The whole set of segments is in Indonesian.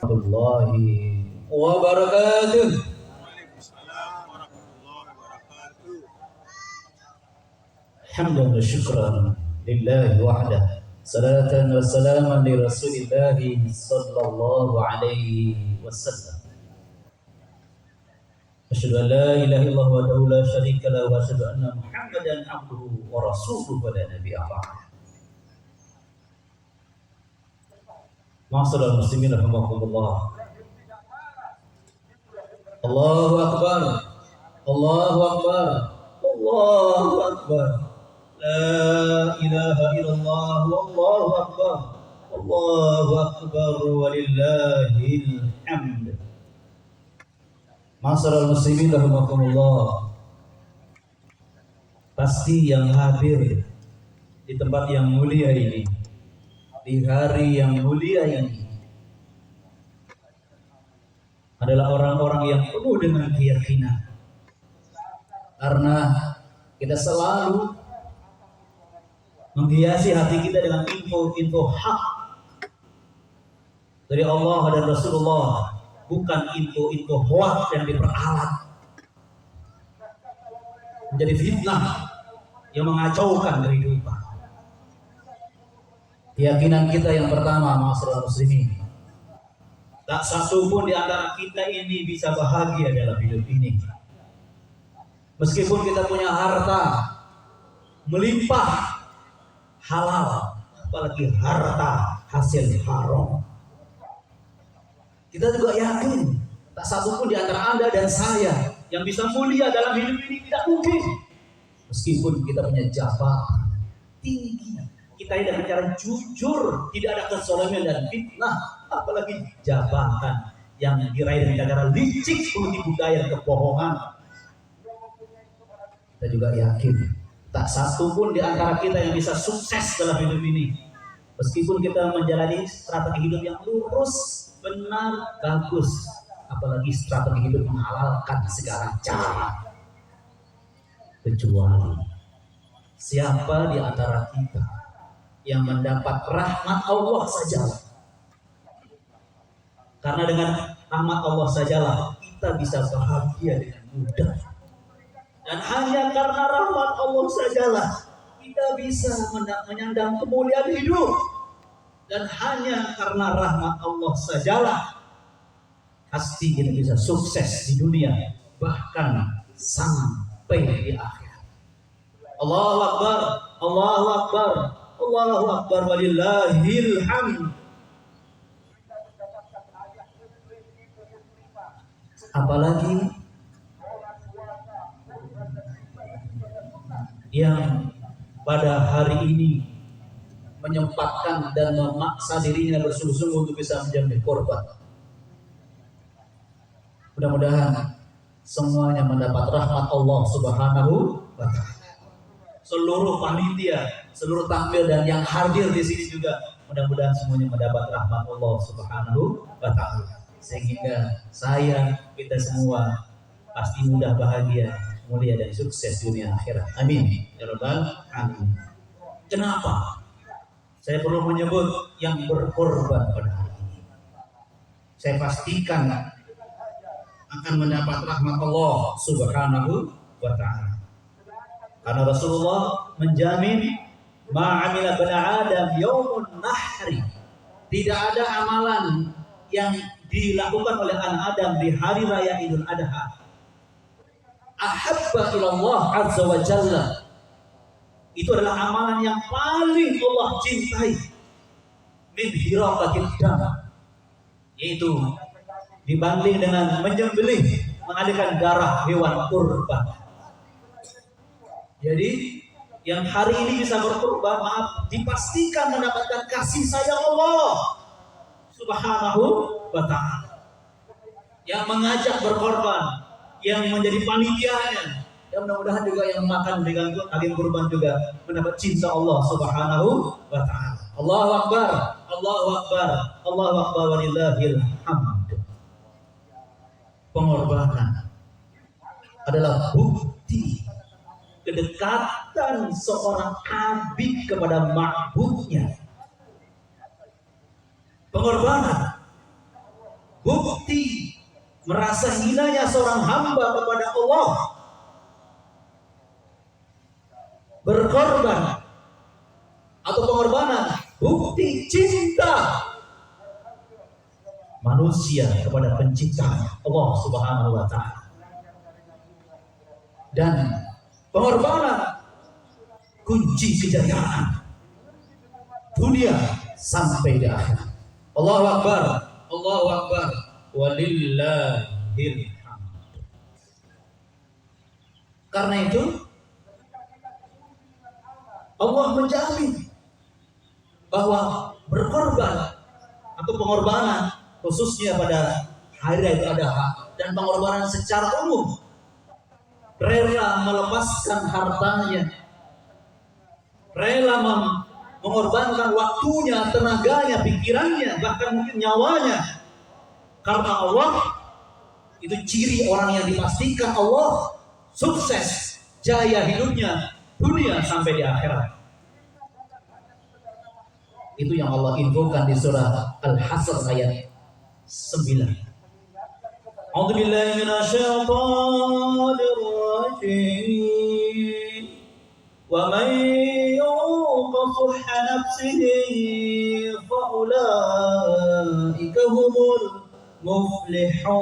warahmatullahi wabarakatuh. Waalaikumsalam warahmatullahi wabarakatuh. Hamdan wa syukran lillahi wahdah. Salatan wa salaman li Rasulillahi sallallahu alaihi wasallam. Asyhadu an la ilaha illallah wahdahu la syarika lahu wa asyhadu anna Muhammadan abduhu wa rasuluhu wa la nabiyya ba'dahu. Ma'asyiral muslimin rahimakumullah. Allahu akbar. Allahu akbar. Allahu akbar. La ilaha illallah wallahu akbar. Allahu akbar walillahil hamd. Ma'asyiral muslimin rahimakumullah. Pasti yang hadir di tempat yang mulia ini, di hari yang mulia ini, adalah orang-orang yang penuh dengan keyakinan. Karena kita selalu menghiasi hati kita dengan info-info hak dari Allah dan Rasulullah, bukan info-info hoak yang diperalat menjadi fitnah yang mengacaukan kehidupan. Keyakinan kita yang pertama, ma'asyiral muslimin, tak satu pun di antara kita ini bisa bahagia dalam hidup ini. Meskipun kita punya harta melimpah halal, apalagi harta hasil haram. Kita juga yakin tak satu pun di antara Anda dan saya yang bisa mulia dalam hidup ini, tidak mungkin. Meskipun kita punya jabatan tinggi, kita dengan cara jujur, tidak ada kezaliman dan fitnah, apalagi jabatan yang diraih dengan cara licik, mengikuti budaya kebohongan. Kita juga yakin tak satu pun di antara kita yang bisa sukses dalam hidup ini, meskipun kita menjalani strategi hidup yang lurus, benar, bagus, apalagi strategi hidup menghalalkan segala cara. Kecuali siapa di antara kita yang mendapat rahmat Allah sajalah. Karena dengan rahmat Allah sajalah kita bisa bahagia dengan mudah. Dan hanya karena rahmat Allah sajalah kita bisa menyandang kemuliaan hidup. Dan hanya karena rahmat Allah sajalah pasti kita bisa sukses di dunia, bahkan sampai di akhirat. Allahu akbar, Allahu akbar, Allahu akbar walillahil hamd. Apalagi yang pada hari ini menyempatkan dan memaksa dirinya bersungguh-sungguh untuk bisa menjadi korban. Mudah-mudahan semuanya mendapat rahmat Allah Subhanahu wa Ta'ala. Seluruh panitia, seluruh tampil dan yang hadir di sini juga mudah-mudahan semuanya mendapat rahmat Allah Subhanahu wa Ta'ala. Sehingga saya, kita semua pasti mudah bahagia, mulia dan sukses dunia akhirat. Amin ya rabbal alamin. Kenapa saya perlu menyebut yang berkorban pada hari ini? Saya pastikan akan mendapat rahmat Allah Subhanahu wa Ta'ala. Karena Rasulullah menjamin ma'amila bani Adam yaumun nahri. Tidak ada amalan yang dilakukan oleh anak Adam di hari raya Idul Adha ahabba ilallah azza wa jalla. Itu adalah amalan yang paling Allah cintai min hiraqatid dam, yaitu dibanding dengan menyembelih, mengalirkan darah hewan kurban. Jadi yang hari ini bisa berkurban, maaf, dipastikan mendapatkan kasih sayang Allah Subhanahu wa Ta'ala. Yang mengajak berkorban, yang menjadi panitianya, yang mudah-mudahan juga yang makan dengan daging kurban juga mendapat cinta Allah Subhanahu wa Ta'ala. Allahu akbar, Allahu akbar, Allahu akbar walillahil hamd. Pengorbanan adalah bukti kedekatan seorang abid kepada ma'budnya. Pengorbanan bukti merasa hinanya seorang hamba kepada Allah, berkorban atau pengorbanan, bukti cinta manusia kepada penciptanya Allah Subhanahu wa taala. Dan pengorbanan kunci kejayaan dunia sampai di akhirat. Allahu Akbar, Allahu Akbar, walillahil hamd. Karena itu Allah menjamin bahwa berkorban atau pengorbanan khususnya pada hari raya Adha dan pengorbanan secara umum, rela melepaskan hartanya, rela mengorbankan waktunya, tenaganya, pikirannya, bahkan mungkin nyawanya karena Allah, itu ciri orang yang dipastikan Allah sukses jaya hidupnya dunia sampai di akhirat. Itu yang Allah infokan di surah Al-Hasr ayat 9. A'udzubillahi minasyaitonir rajim. Wa man yuqa shuhha nafsihi fa ulaika humul muflihun.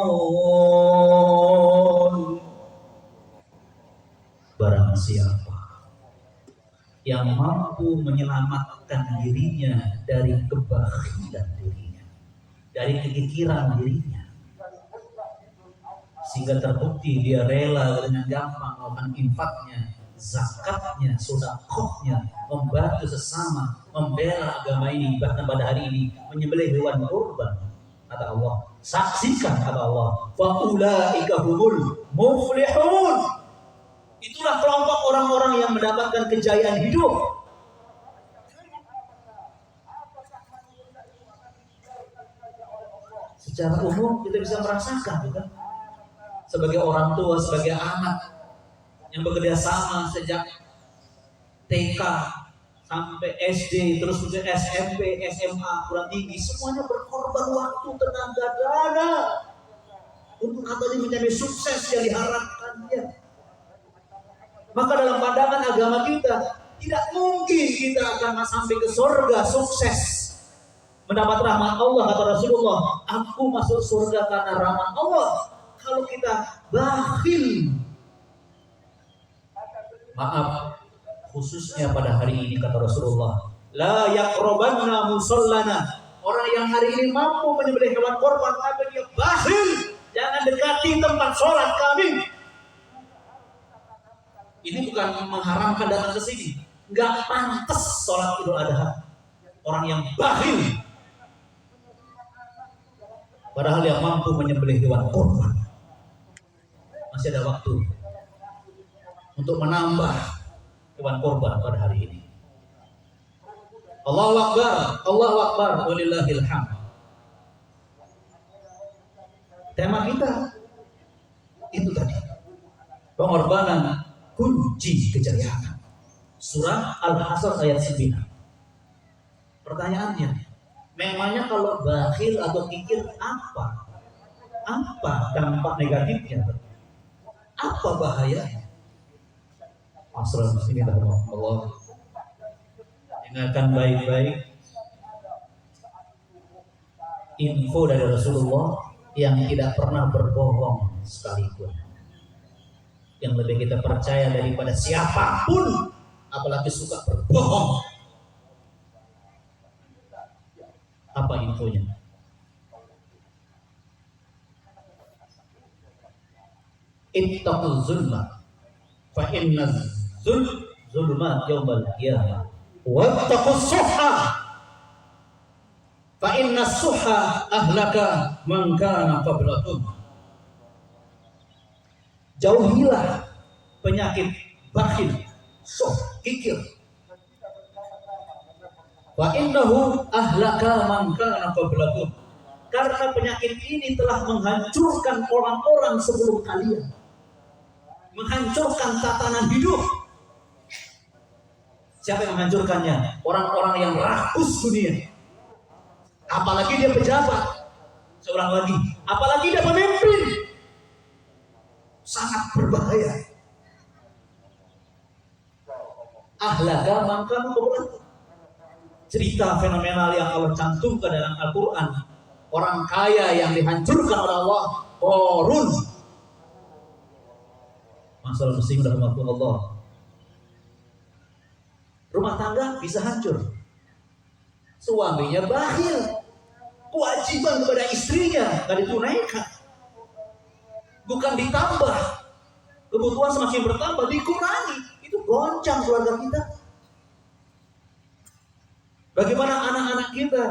Barang siapa yang mampu menyelamatkan dirinya dari kebakhilan dirinya, dari kekikiran dirinya, sehingga terbukti dia rela dengan gampang melakukan infaknya, zakatnya, sedekahnya, membantu sesama, membela agama ini, bahkan pada hari ini menyembelih hewan kurban. Kata Allah, saksikan, kata Allah, fa ulaika humul muflihun. Itulah kelompok orang-orang yang mendapatkan kejayaan hidup. Secara umum kita bisa merasakan, bukan? Sebagai orang tua, sebagai anak yang bekerja sama sejak TK sampai SD, terus ke SMP, SMA, kurang tinggi, semuanya berkorban waktu, tenaga, dana untuk katanya menjadi sukses yang diharapkannya. Maka dalam pandangan agama kita, tidak mungkin kita akan sampai ke surga sukses mendapat rahmat Allah. Kata Rasulullah, aku masuk surga karena rahmat Allah. Kalau kita bakhil, maaf, khususnya pada hari ini kata Rasulullah, la yaqrabanna musallana. Orang yang hari ini mampu menyembelih hewan korban tapi dia bakhil, jangan dekati tempat sholat kami. Ini bukan mengharamkan datang ke sini, nggak pantas sholat Idul Adha orang yang bakhil, padahal yang mampu menyembelih hewan korban. Masih ada waktu untuk menambah hewan korban pada hari ini. Allahu Akbar, Allahu Akbar, walillahil hamd. Tema kita itu tadi, pengorbanan kunci kejayaan. Surah Al-Hasr ayat 9. Pertanyaannya, memangnya kalau bakhil atau kikir apa? Apa dampak negatifnya? Apa bahayanya? Masyaallah muslimin Allah, dengarkan baik-baik info dari Rasulullah yang tidak pernah berbohong sekalipun, yang lebih kita percaya daripada siapapun, apalagi suka berbohong. Apa infonya? Ittaqul zulma fa inna zulma yawmal qiyamah wattaqus suhha fa inna suhha ahlaka man kana qablakum. Jauhilah penyakit bakhil, suh, kikir. Wa innahu ahlaka man kana qablakum. Karena penyakit ini telah menghancurkan orang-orang sebelum kalian, menghancurkan tatanan hidup. Siapa yang menghancurkannya? Orang-orang yang rakus dunia. Apalagi dia pejabat, Seorang lagi, apalagi dia pemimpin, sangat berbahaya. Ahlaka maka keberat. Cerita fenomenal yang Allah cantumkan dalam Al-Quran, orang kaya yang dihancurkan oleh Allah, Qarun. Masalah muslim rahmatullah Allah. Rumah tangga bisa hancur. Suaminya bakhil, kewajiban kepada istrinya nggak ditunaikan, bukan ditambah, kebutuhan semakin bertambah, dikurangi. Itu goncang keluarga kita. Bagaimana anak-anak kita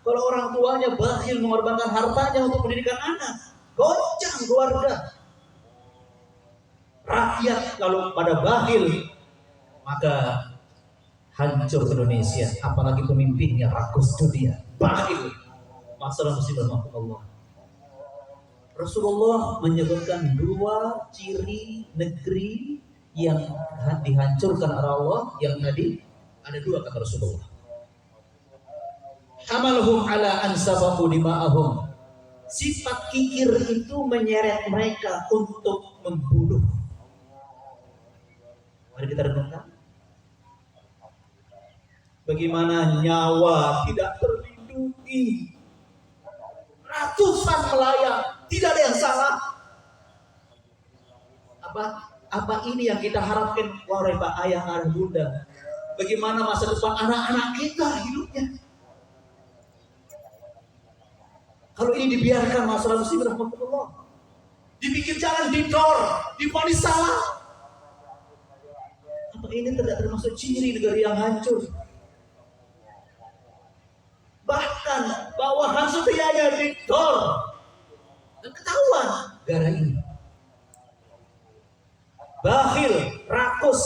kalau orang tuanya bakhil mengorbankan hartanya untuk pendidikan anak? Goncang keluarga. Rakyat kalau pada bakhil, maka hancur Indonesia. Apalagi pemimpinnya rakus dunia, bakhil. Masalah musibah Allah. Rasulullah menyebutkan 2 ciri negeri yang dihancurkan oleh Allah. Yang tadi ada 2 kata Rasulullah. Hamalhum ala ansafahu dima'ahum. Sifat kikir itu menyeret mereka untuk membunuh. Mari kita renungkan. Bagaimana nyawa tidak terlindungi. Ratusan melayang, tidak ada yang salah. Apa ini yang kita harapkan, wahai Pak Ayah, Ayah Bunda? Bagaimana masa depan anak-anak kita hidupnya? Kalau ini dibiarkan, masalah musibah rahmatullah, dibikin jalan didor, diponis salah. Apa ini tidak termasuk ciri negara yang hancur? Bahkan bawahan setianya didor dan ketahuan gara ini. Bakhil, rakus,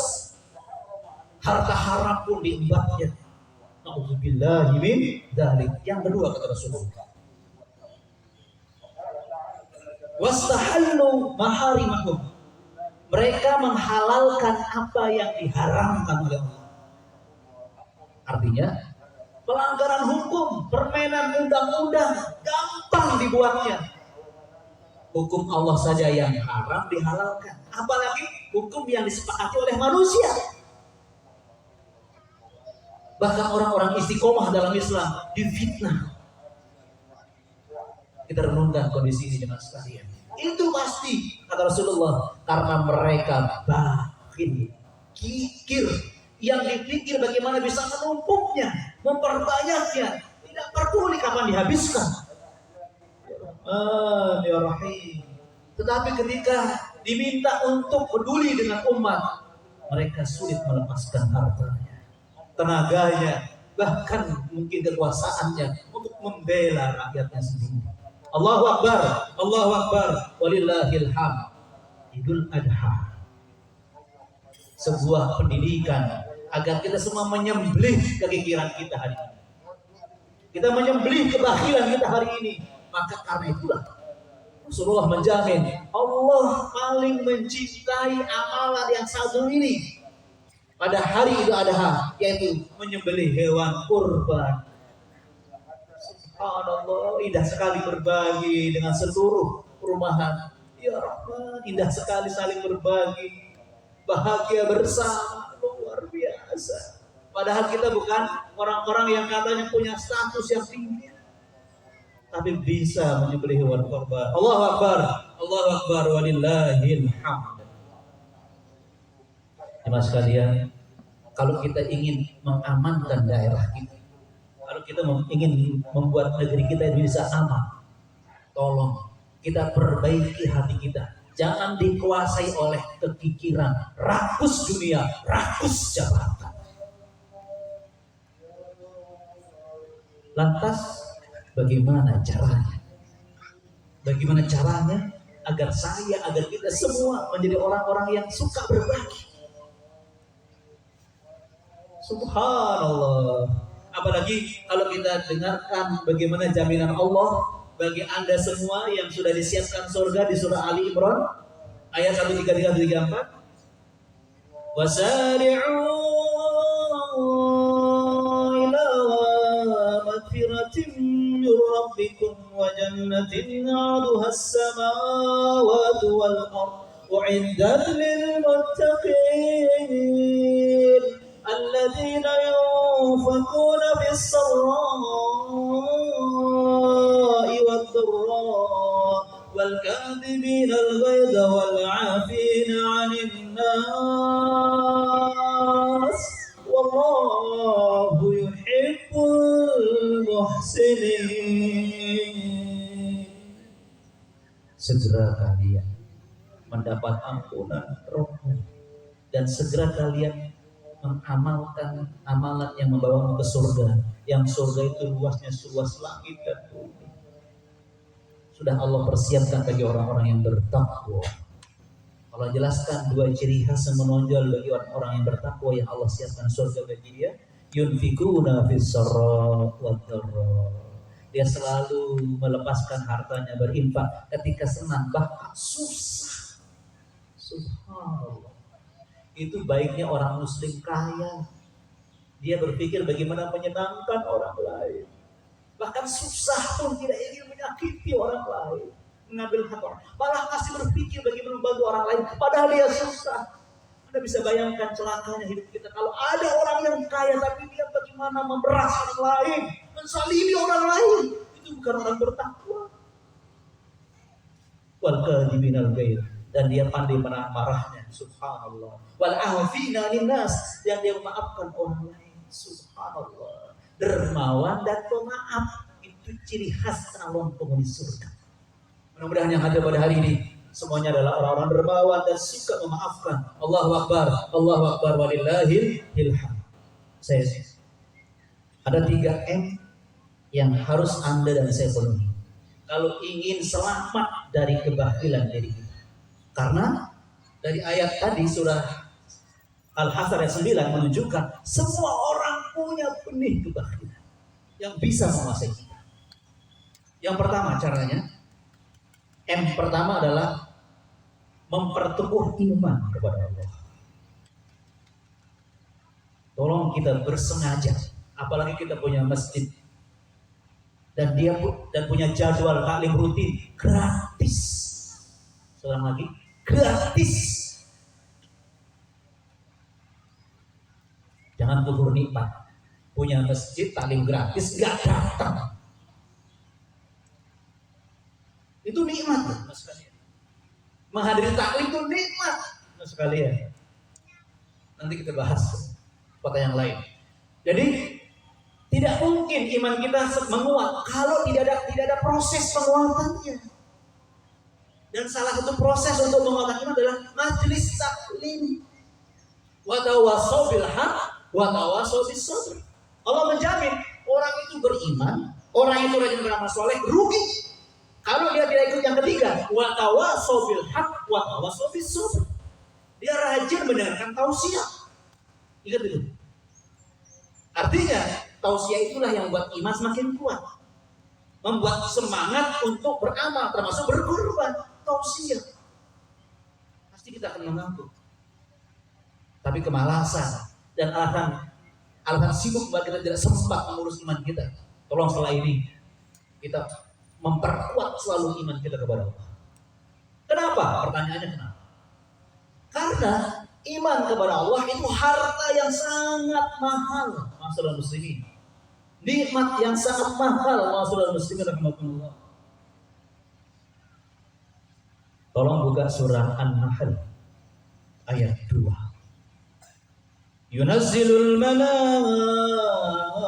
harta haram pun diembatnya. Nauzubillahi min dzalik. Yang kedua kata Rasulullah, wastahallu maharimahum. Mereka menghalalkan apa yang diharamkan oleh Allah. Artinya pelanggaran hukum, permainan undang-undang gampang dibuatnya. Hukum Allah saja yang haram dihalalkan, apalagi hukum yang disepakati oleh manusia. Bahkan orang-orang istiqomah dalam Islam difitnah. Kita renungkan kondisi ini dengan sekalian. Itu pasti kata Rasulullah, karena mereka bakhil, kikir, yang dipikir bagaimana bisa menumpuknya, memperbanyaknya, tidak peduli kapan dihabiskan. Ya Rahim. Tetapi ketika diminta untuk peduli dengan umat, mereka sulit melepaskan hartanya, tenaganya, bahkan mungkin kekuasaannya untuk membela rakyatnya sendiri. Allahu Akbar, Allahu Akbar, walillahil hamd. Idul Adha, sebuah pendidikan agar kita semua menyembelih kekikiran kita hari ini. Kita menyembelih kebakhilan kita hari ini. Maka karena itulah Rasulullah menjamin Allah paling mencintai amalan yang satu ini pada hari Idul Adha, yaitu menyembelih hewan kurban. Subhanallah, indah sekali berbagi dengan seluruh perumahan. Ya Rahman, indah sekali saling berbagi, bahagia bersama, luar biasa. Padahal kita bukan orang-orang yang katanya punya status yang tinggi, tapi bisa menyembelih hewan kurban. Allahu Akbar, Allahu Akbar, walillahil hamd. Jemaah sekalian, kalau kita ingin mengamankan daerah kita, kalau kita ingin membuat negeri kita bisa aman, tolong kita perbaiki hati kita. Jangan dikuasai oleh kekikiran, rakus dunia, rakus jabatan. Lantas bagaimana caranya? Bagaimana caranya agar agar kita semua menjadi orang-orang yang suka berbagi? Subhanallah. Apalagi kalau kita dengarkan bagaimana jaminan Allah bagi Anda semua yang sudah disiapkan surga di surah Ali Imran ayat 133-134. Wasari'u ila magfiratin min rabbikum وجنة عرضها السماوات والأرض أعدت للمتقين الذين ينفقون في السراء والضراء والكاظمين الغيظ والعافين عن الناس والله يحب المحسنين. Segera kalian mendapat ampunan rohmu dan segera kalian mengamalkan amalan yang membawamu ke surga, yang surga itu luasnya seluas langit dan bumi. Sudah Allah persiapkan bagi orang-orang yang bertakwa. Allah jelaskan dua ciri khas yang menonjol bagi orang-orang yang bertakwa yang Allah siapkan surga bagi dia. Yunfikuna fis sarra wad dharra. Dia selalu melepaskan hartanya berinfak ketika senang bahkan susah. Subhanallah. Itu baiknya orang muslim kaya. Dia berpikir bagaimana menyenangkan orang lain. Bahkan susah pun tidak ingin menyakiti orang lain, mengambil hak orang. Malah masih berpikir bagaimana membantu orang lain, padahal dia susah. Anda bisa bayangkan celakanya hidup kita kalau ada orang yang kaya tapi dia bagaimana memeras orang lain, menzalimi orang lain. Itu bukan orang bertakwa. Wal kadhibinal ghaidh, dan dia pandai menahan marahnya. Subhanallah. Wal afina linnas, yang dia memaafkan orang lain. Subhanallah. Dermawan dan pemaaf, itu ciri khas calon penghuni surga. Mudah-mudahan yang ada pada hari ini semuanya adalah orang-orang dermawan dan suka memaafkan. Allahu Akbar, Allahu Akbar, walillahil hamd. Saya ada 3M yang harus Anda dan saya penuhi kalau ingin selamat dari kebahilan diri kita. Karena dari ayat tadi surah Al-Hasyr ayat 9 menunjukkan semua orang punya benih kebahilan yang bisa menguasai kita. Yang pertama caranya, M pertama adalah memperteguh iman kepada Allah. Tolong kita bersengaja, apalagi kita punya masjid dan punya jadwal taklim rutin gratis. Seorang lagi gratis. Jangan kufur nikmat. Punya masjid taklim gratis gak datang. Itu nikmat loh, mas sekalian. Menghadiri taklim itu nikmat, mas sekalian. Nanti kita bahas kota yang lain. Jadi tidak mungkin iman kita menguat kalau tidak ada proses penguatannya. Dan salah satu proses untuk menguatkan iman adalah majelis taklim. Wa tawassaw bil haqq wa tawassaw bis sabr. Allah menjamin orang itu beriman, orang itu rajin beramal soleh, rugi kalau dia tidak ikut yang ketiga, wa tawassaw bil haqq wa tawassaw bis sabr. Dia rajin mendengarkan tausiah. Ingat itu. Artinya, tausiah itulah yang membuat iman semakin kuat. Membuat semangat untuk beramal, termasuk berkorban. Tausiah. Pasti kita akan mengaku. Tapi kemalasan dan alasan sibuk membuat kita tidak sempat mengurus iman kita. Tolong setelah ini kita memperkuat selalu iman kita kepada Allah. Kenapa? Pertanyaannya kenapa? Karena iman kepada Allah itu harta yang sangat mahal, masalah muslimin. Nikmat yang sangat mahal, masalah muslimin rahmatullah. Tolong buka surah An-Nahl ayat 2. Yunazzilul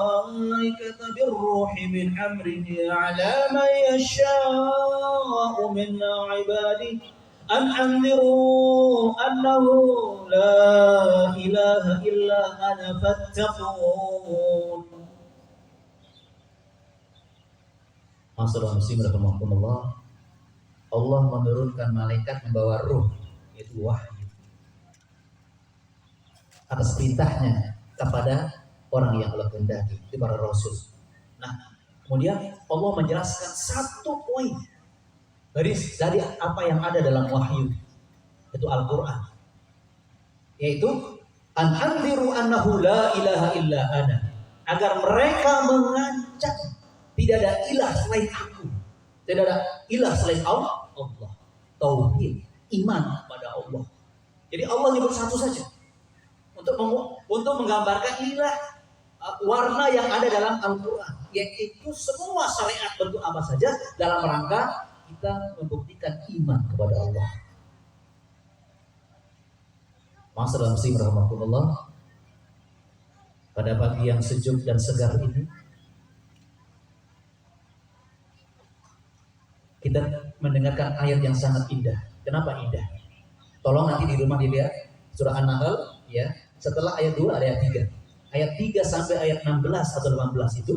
malaikata birruhi min amrihi ala man yasha'u min ibadihi an anziru annahu la ilaha illa ana fattaqun. Masalah muslim rahimahumullah, Allah menurunkan malaikat membawa ruh, yaitu wahyu, atas perintahnya kepada orang yang Allah kehendaki, itu para rasul. Nah, kemudian Allah menjelaskan satu poin dari apa yang ada dalam wahyu, itu Al-Quran, yaitu an anziru annahu la ilaha illa ana, agar mereka mengancam tidak ada ilah selain aku. Tidak ada ilah selain Allah. Tauhid, iman kepada Allah. Jadi Allah nyebut satu saja untuk menggambarkan inilah warna yang ada dalam Al-Quran, yaitu semua syariat bentuk apa saja dalam rangka kita membuktikan iman kepada Allah. Masyaallah muslim rahmatullah, pada pagi yang sejuk dan segar ini kita mendengarkan ayat yang sangat indah. Kenapa indah? Tolong nanti di rumah dilihat surah An-Nahl ya. Setelah ayat 2 ada ayat 3. Ayat 3 sampai ayat 16 atau 18 itu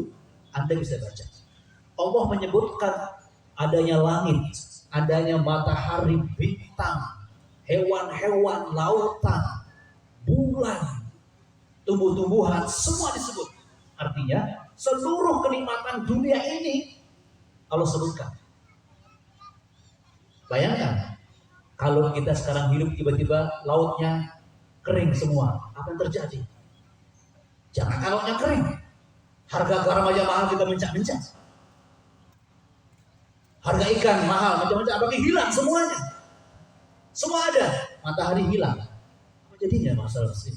Anda bisa baca. Allah menyebutkan adanya langit, adanya matahari, bintang, hewan-hewan, lautan, bulan, tumbuh-tumbuhan, semua disebut. Artinya seluruh kenikmatan dunia ini Allah sebutkan. Bayangkan kalau kita sekarang hidup tiba-tiba lautnya kering semua, apa yang terjadi? Jangan lautnya kering, harga garam aja mahal kita mencak-mencak. Harga ikan mahal, macam-macam, apalagi hilang semuanya. Semua ada, matahari hilang. Apa jadinya masalah sih?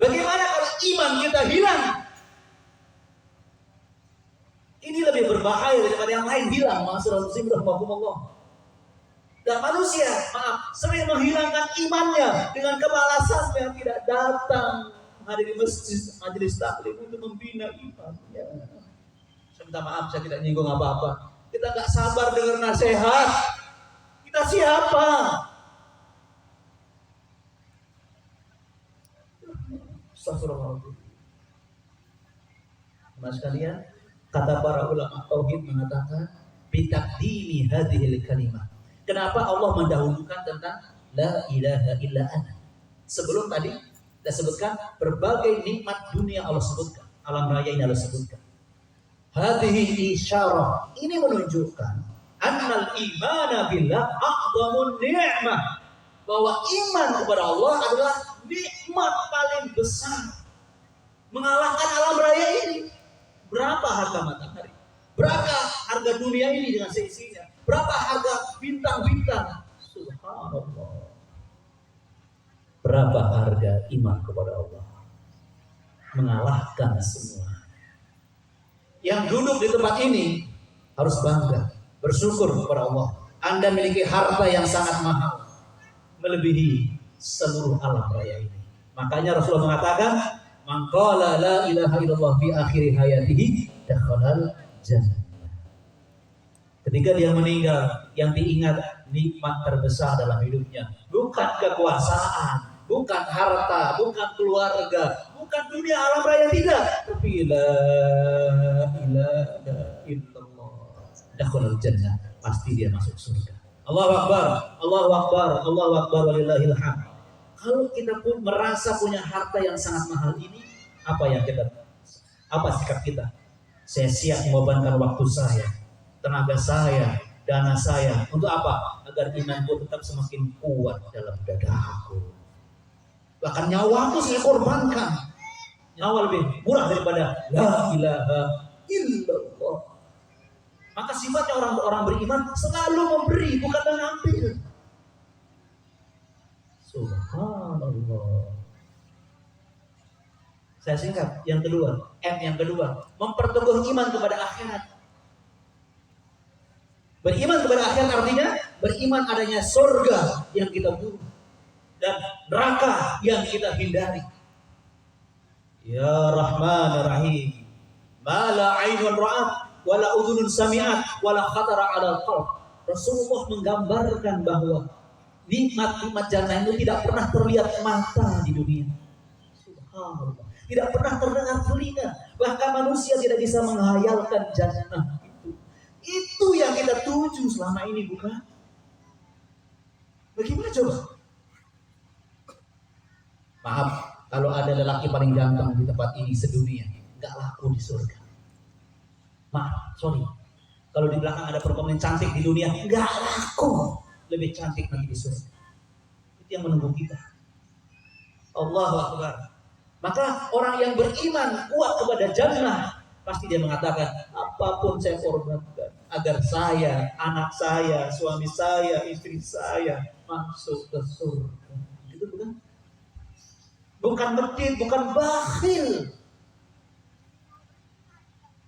Bagaimana kalau iman kita hilang? Ini lebih berbahaya daripada yang lain hilang. Masalah muslim rahmatullah. Dan manusia, sering menghilangkan imannya dengan kebalasan yang tidak datang hadiri masjid, majelis taklim untuk membina imannya. Saya minta maaf, saya tidak nyinggung apa-apa. Kita nggak sabar dengar nasihat. Kita siapa? Astagfirullahaladzim. Mas kalian, kata para ulama tauhid mengatakan bitakdimi hadhil kalimah. Kenapa Allah mendahulukan tentang la ilaha illa ana? Sebelum tadi kita sebutkan berbagai nikmat dunia Allah sebutkan, alam raya ini Allah sebutkan. Hadhihi isyarah, ini menunjukkan annal imana billah a'dhamun ni'mah, bahwa iman kepada Allah adalah nikmat paling besar, mengalahkan alam raya ini. Berapa harga matahari? Berapa harga dunia ini dengan seisinya? Berapa harga bintang-bintang? Subhanallah. Berapa harga iman kepada Allah? Mengalahkan semua. Yang duduk di tempat ini harus bangga, bersyukur kepada Allah. Anda memiliki harta yang sangat mahal, melebihi seluruh alam raya ini. Makanya Rasulullah mengatakan, "Man qala la ilaha illallah fi akhir hayatihi dakhalal jannah." Ketika dia meninggal, yang diingat nikmat terbesar dalam hidupnya bukan kekuasaan, bukan harta, bukan keluarga, bukan dunia alam raya, tidak, tapi la ilaha illallah dakhalal jannah, pasti dia masuk surga. Allahu akbar, Allahu akbar, Allahu akbar walillahil hamd. Kalau kita pun merasa punya harta yang sangat mahal ini, apa sikap kita? Saya siap mengorbankan waktu saya, tenaga saya, dana saya, untuk apa? Agar imanku tetap semakin kuat dalam dadaku. Bahkan nyawaku saya korbankan. Nyawa lebih murah daripada la ilaha illallah. Maka sifatnya orang-orang beriman selalu memberi, bukan mengambil. Subhanallah. Saya singkat, yang kedua, yang kedua, memperteguh iman kepada akhirat. Beriman kepada akhirat artinya beriman adanya surga yang kita buru dan neraka yang kita hindari. Ya Rahman Rahim, ma la ainun ra'at wa la udhunun sami'at wa la khatara 'alal qalb. Rasulullah menggambarkan bahwa nikmat-nikmat jannah itu tidak pernah terlihat mata di dunia. Subhanallah. Tidak pernah terdengar telinga. Bahkan manusia tidak bisa menghayalkan jannah itu. Itu yang kita tuju selama ini, bukan? Bagaimana coba? Maaf, kalau ada lelaki paling ganteng di tempat ini sedunia, nggak laku di surga. Maaf, sorry. Kalau di belakang ada perempuan cantik di dunia, nggak laku. Lebih cantik lagi di surga. Itu yang menunggu kita. Allahu Akbar. Maka orang yang beriman kuat kepada jannah, pasti dia mengatakan, apapun saya korbankan, agar saya, anak saya, suami saya, istri saya masuk ke surga. Itu bukan? Bukan medit, bukan bakhil.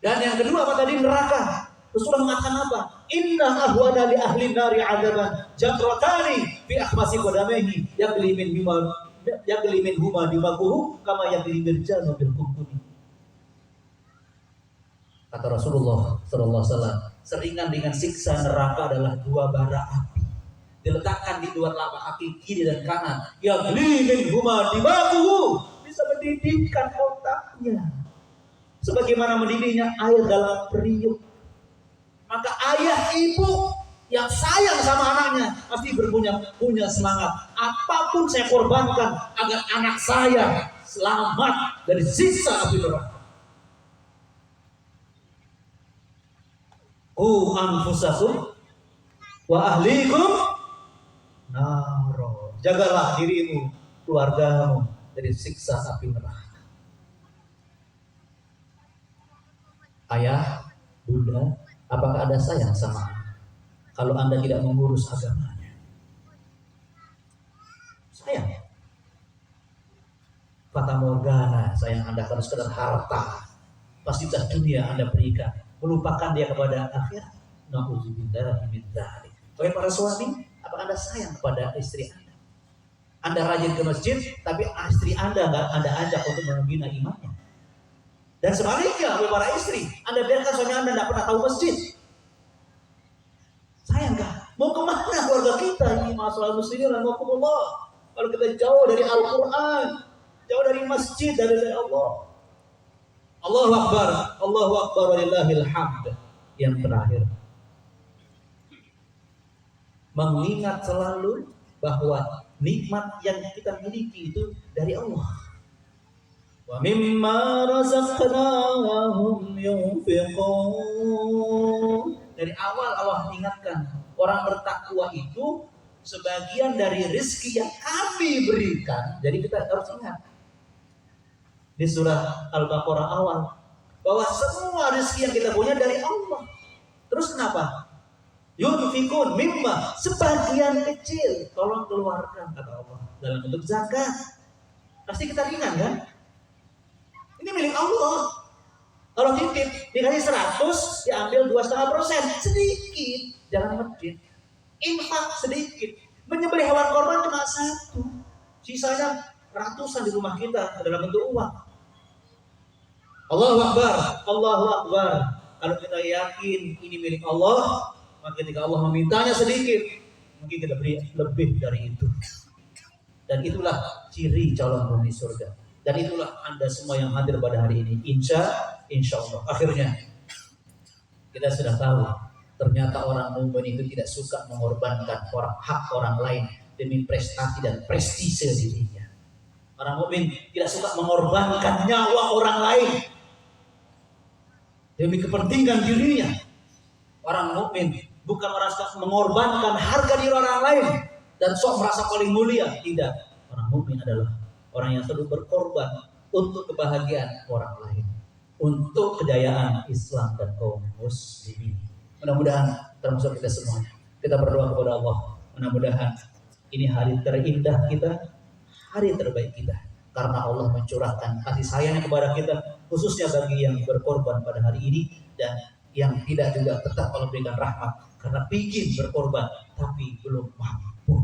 Dan yang kedua apa tadi? Neraka. Rasulullah mengatakan apa? Inna ahwana li ahli nari adaban jamratani fi akhmasi qadamaihi yaqli min huma dimakuhu kama yaqli mirjanu bil kumpuni. Kata Rasulullah sallallahu alaihi wasallam, seringan dengan siksa neraka adalah dua bara api diletakkan di dua telapak kaki kiri dan kanan. Yaqli min huma dimakuhu, bisa mendidihkan otaknya sebagaimana mendidihnya air dalam periuk. Maka ayah ibu yang sayang sama anaknya pasti punya semangat. Apapun saya korbankan agar anak saya selamat dari siksa api neraka. Anfusakum wa ahlikum naro. Jagalah dirimu, keluargamu dari siksa api neraka. Ayah, bunda, apakah Anda sayang sama anak? Kalau Anda tidak mengurus agamanya, sayang. Fata morgana, sayang Anda kalau sekedar harta, fasilitas dunia Anda berikan, melupakan dia kepada akhirat. Na'udzubillahi min dzalik. Wahai para suami, apakah Anda sayang kepada istri Anda? Anda rajin ke masjid, tapi istri Anda nggak Anda ajak untuk membina imannya. Dan sebaliknya, wahai para istri, Anda biarkan suami Anda tidak pernah tahu masjid. Sayang nggak? Mau kemana keluarga kita ini? Masalah muslimin rahimakumullah. Kalau kita jauh dari Al-Quran, jauh dari masjid, dari Allah. Allahu Akbar, Allahu Akbar, walillahil hamd. Yang terakhir, mengingat selalu bahwa nikmat yang kita miliki itu dari Allah. Wa mimma razaqnahum yunfiqun. Dari awal Allah ingatkan, orang bertakwa itu sebagian dari rezeki yang kami berikan. Jadi kita harus ingat di surah Al-Baqarah awal bahwa semua rezeki yang kita punya dari Allah. Terus kenapa? Yunfiqun mimma, sebagian kecil tolong keluarkan kata Allah dalam bentuk zakat. Pasti kita ingat kan? Ini milik Allah. Kalau titip dikasih 100, diambil 2,5%, sedikit, jangan medit. Infak sedikit, menyembelih hewan korban cuma 1, sisanya ratusan di rumah kita dalam bentuk uang. Allahu Akbar, Allahu Akbar. Kalau kita yakin ini milik Allah, maka ketika Allah memintanya sedikit, mungkin kita beri lebih dari itu. Dan itulah ciri calon penghuni surga. Dan itulah Anda semua yang hadir pada hari ini. Insya Allah. Akhirnya kita sudah tahu ternyata orang mukmin itu tidak suka mengorbankan hak orang lain demi prestasi dan prestise dirinya. Orang mukmin tidak suka mengorbankan nyawa orang lain demi kepentingan dirinya. Orang mukmin bukan orang suka mengorbankan harga diri orang lain dan sok merasa paling mulia. Tidak. Orang mukmin adalah orang yang selalu berkorban untuk kebahagiaan orang lain, untuk kejayaan Islam dan kaum muslimin. Mudah-mudahan termasuk kita semuanya. Kita berdoa kepada Allah. Mudah-mudahan ini hari terindah kita, hari terbaik kita, karena Allah mencurahkan kasih sayangnya kepada kita, khususnya bagi yang berkorban pada hari ini dan yang tidak juga tetap Allah berikan rahmat karena ingin berkorban tapi belum mampu.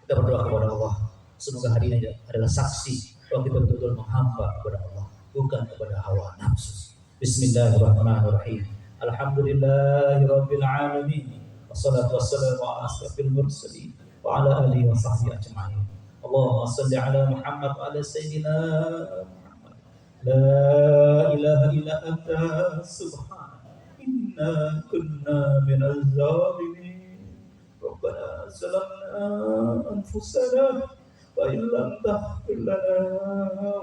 Kita berdoa kepada Allah. Semoga hari ini adalah saksi bahwa kita betul-betul menghamba kepada Allah, bukan kepada hawa nafsu. Bismillahirrahmanirrahim. Alhamdulillahirabbil alamin. Wassalatu wassalamu ala asrofil mursalin wa ala alihi wa sahbihi ajma'in. Allahumma shalli ala Muhammad wa ala sayyidina Muhammad. La ilaha illa anta subhanaka inna kunna minaz zalimin. Rabbana zalamna anfusana وإن لم تغفر لنا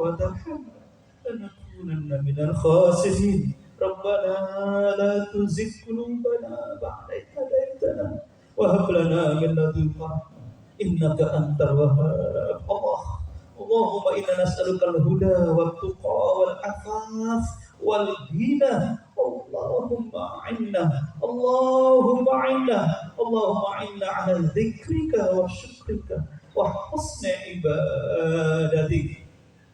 وترحمنا لنكونن من الخاسرين ربنا لا تزغ قلوبنا بعد إذ هديتنا وهب لنا من لدنك رحمة إنك أنت الوهاب اللهم إنا نسألك الهدى والتقى والعفاف والغنى Allahumma a'inna, Allahumma a'inna, Allahumma a'inna ala dzikrika wa syukrika wa husni ibadatik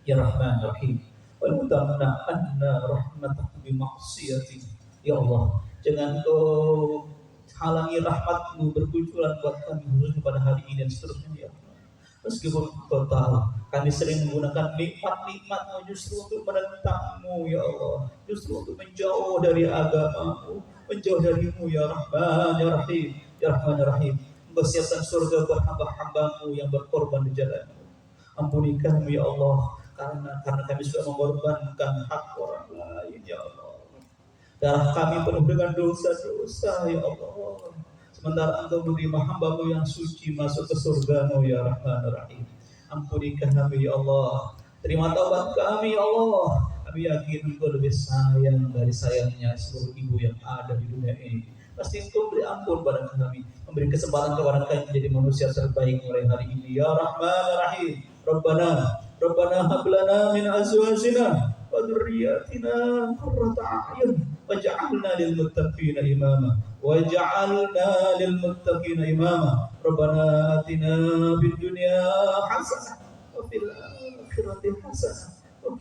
ya Rahman Rahim. Wal mutamna anna rahmatak bi maksiatik. Ya Allah, jangan kau halangi rahmatmu berkunculan buat kami khususnya pada hari ini dan seterusnya ya Allah. Meskipun kau tahu kami sering menggunakan nikmat-nikmatmu justru untuk menentangmu ya Allah, justru untuk menjauh dari agamamu, menjauh darimu ya Rahman ya Rahim, ya Rahman ya Rahim. Engkau siapkan surga buat hamba-hambamu yang berkorban di jalanmu. Ampuni kami ya Allah, karena kami sudah mengorbankan hak orang lain ya Allah. Darah kami penuh dengan dosa-dosa ya Allah. Sementara Engkau menerima hamba-Mu yang suci masuk ke surga-Mu ya Rahman Rahim. Ampuni kami ya Allah. Terima taubat kami ya Allah. Kami yakin Engkau lebih sayang dari sayangnya seluruh ibu yang ada di dunia ini. Pasti Engkau beri ampun pada kami, memberi kesempatan kepada kami menjadi manusia terbaik mulai hari ini ya Rahman Rahim. Rabbana hab lana min azwajina wa dhurriyyatina qurrata a'yun waj'alna lil muttaqina imama Rabbana atina fid dunya hasanah wa fil akhirati hasanah wa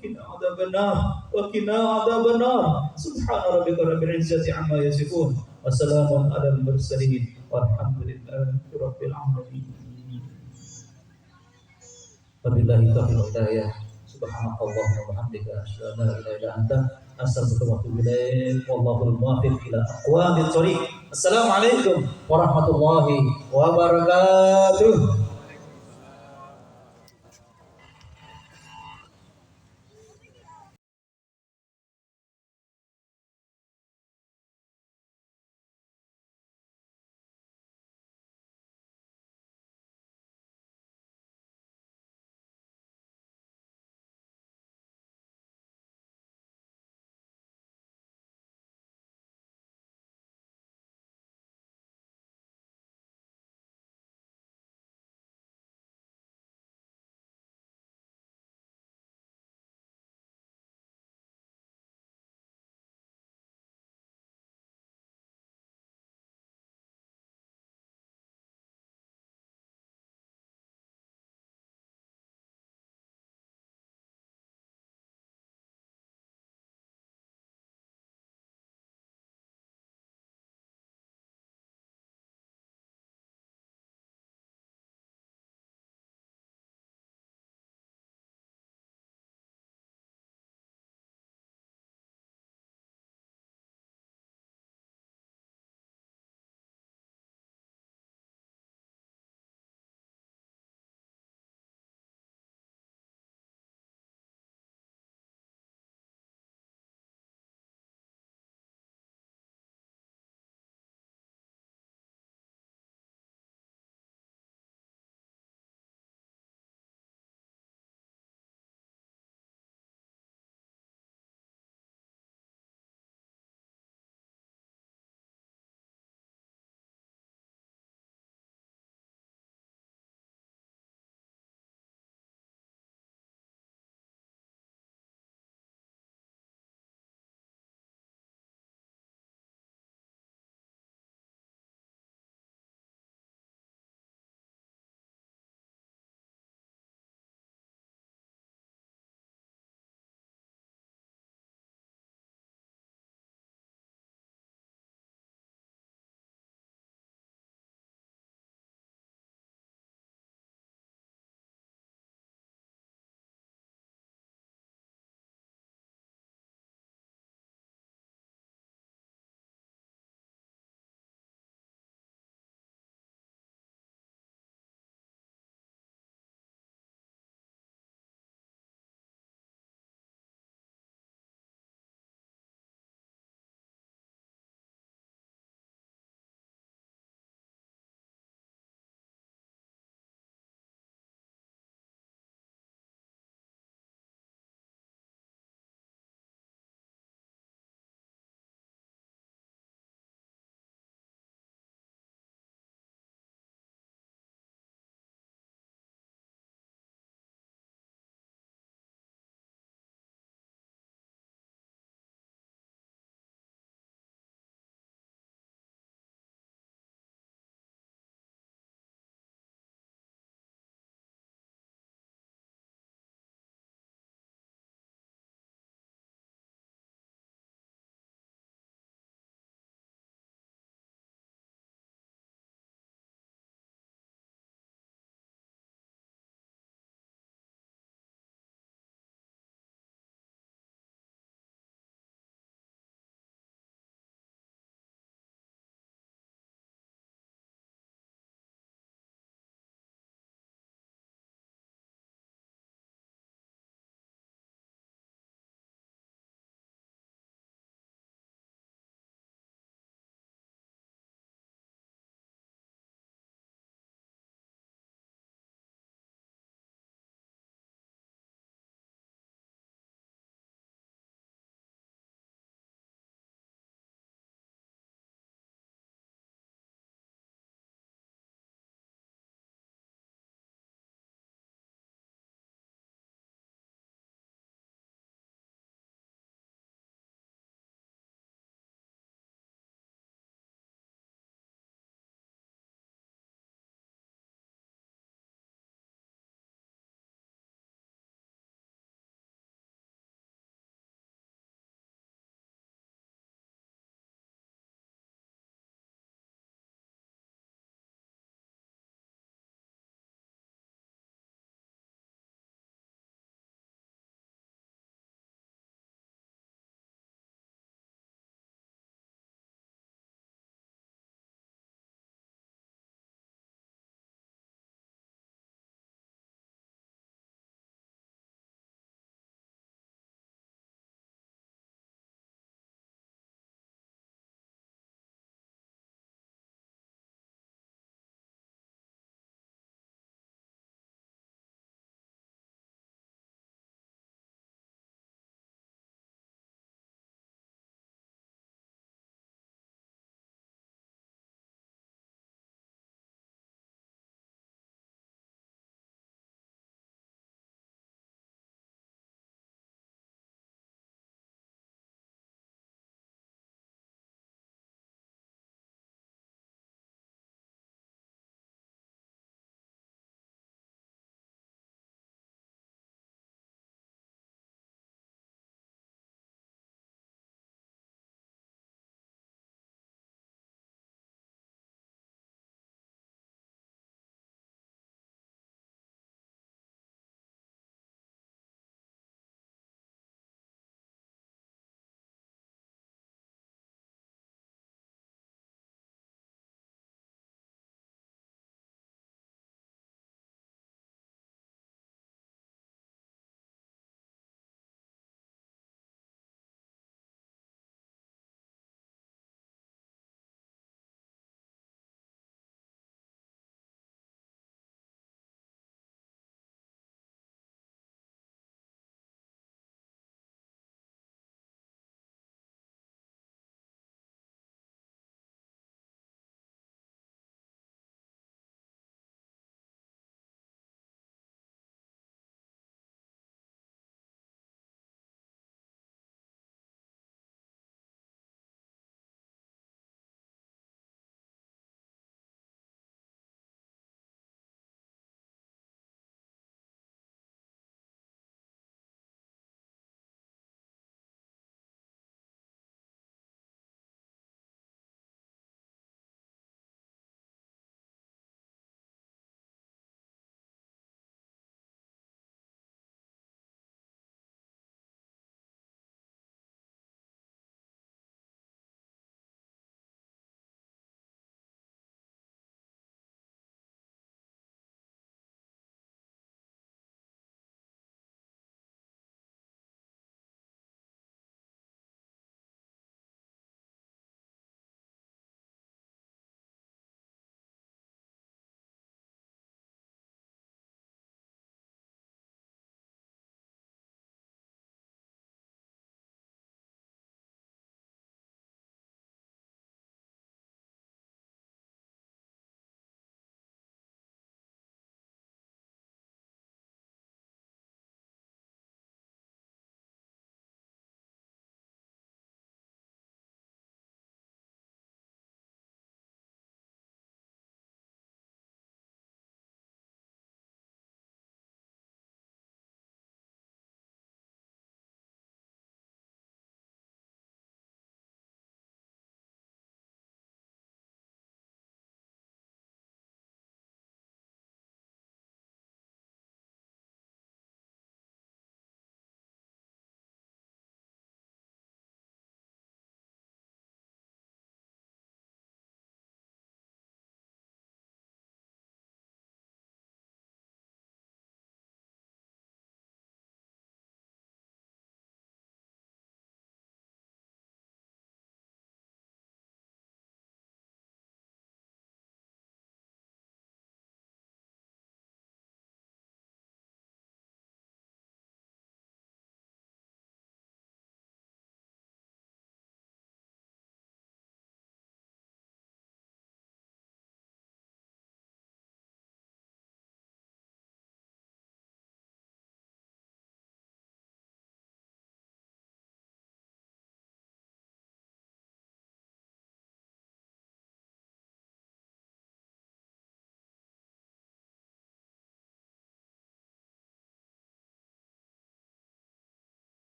qina adzabannar subhana rabbika rabbil izzati amma yasifun wa salamun alal mursalin walhamdulillahi rabbil alamin. Wabillahi taufiq wal hidayah. Subhanallahi wa bihamdihi asyhadu an la ilaha illa anta astaghfiruka wa atubu ilaik. Wallahul muwaffiq ila aqwamit thoriq. Assalamualaikum warahmatullahi wabarakatuh.